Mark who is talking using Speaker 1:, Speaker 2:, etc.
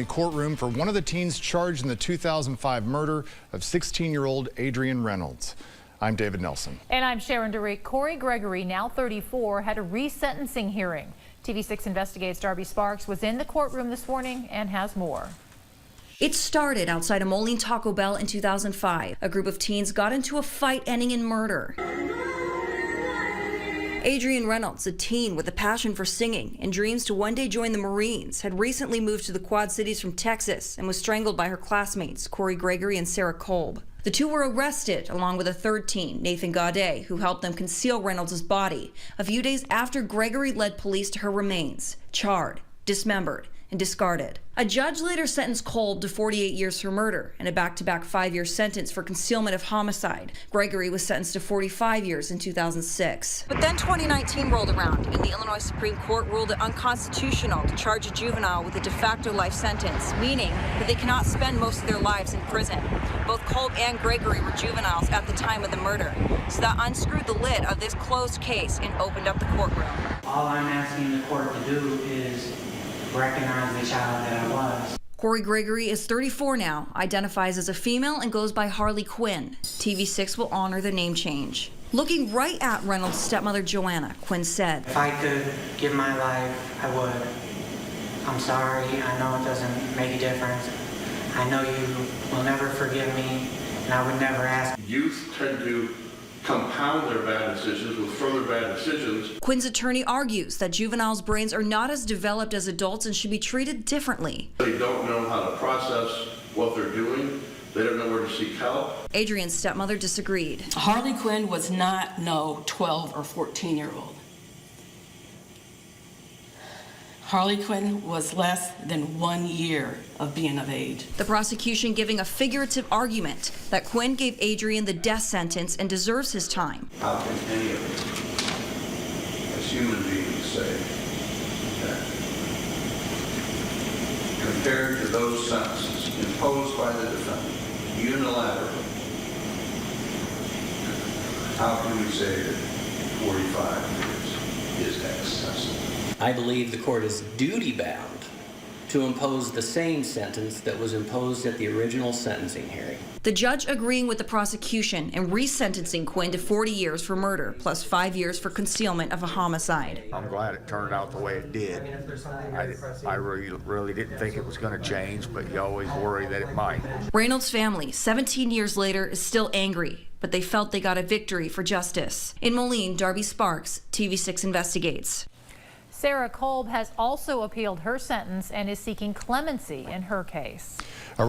Speaker 1: Courtroom for one of the teens charged in the 2005 murder of 16-year-old Adrianne Reynolds. I'm David Nelson.
Speaker 2: And I'm Sharon DeRick. Corey Gregory, now 34, had a resentencing hearing. TV6 Investigates' Darby Sparks was in the courtroom this morning and has more.
Speaker 3: It started outside a Moline Taco Bell in 2005. A group of teens got into a fight ending in murder. Adrianne Reynolds, a teen with a passion for singing and dreams to one day join the Marines, had recently moved to the Quad Cities from Texas and was strangled by her classmates, Corey Gregory and Sarah Kolb. The two were arrested, along with a third teen, Nathan Gaudet, who helped them conceal Reynolds' body a few days after Gregory led police to her remains, charred, dismembered, and discarded. A judge later sentenced Kolb to 48 years for murder and a back-to-back 5-year sentence for concealment of homicide. Gregory was sentenced to 45 years in 2006. But then 2019 rolled around, and the Illinois Supreme Court ruled it unconstitutional to charge a juvenile with a de facto life sentence, meaning that they cannot spend most of their lives in prison. Both Kolb and Gregory were juveniles at the time of the murder, so that unscrewed the lid of this closed case and opened up the courtroom.
Speaker 4: All I'm asking the court to do is recognize the child that I was.
Speaker 3: Corey Gregory is 34 now, identifies as a female, and goes by Harli Quinn. TV6 will honor the name change. Looking right at Reynolds' stepmother, JOANNA, Quinn said,
Speaker 4: If I could give my life, I would. I'm sorry. I know it doesn't make a difference. I know you will never forgive me, and I would never ask.
Speaker 5: Youth tend to compound their bad decisions with further bad decisions.
Speaker 3: Quinn's attorney argues that juveniles' brains are not as developed as adults and should be treated differently.
Speaker 5: They don't know how to process what they're doing. They don't know where to seek help.
Speaker 3: Adrianne's stepmother disagreed.
Speaker 6: Harli Quinn was not no 12 or 14-year-old. Harli Quinn was less than 1 year of being of age.
Speaker 3: The prosecution giving a figurative argument that Quinn gave Adrianne the death sentence and deserves his time.
Speaker 5: How can any of us, as human beings, say that compared to those sentences imposed by the defendant unilaterally, how can we say that 45 years is excessive?
Speaker 7: I believe the court is duty-bound to impose the same sentence that was imposed at the original sentencing hearing.
Speaker 3: The judge agreeing with the prosecution and resentencing Quinn to 40 years for murder, plus 5 years for concealment of a homicide.
Speaker 8: I'm glad it turned out the way it did. I really didn't think it was going to change, but you always worry that it might.
Speaker 3: Reynolds' family, 17 years later, is still angry, but they felt they got a victory for justice. In Moline, Darby Sparks, TV6 Investigates.
Speaker 2: Sarah Kolb has also appealed her sentence and is seeking clemency in her case.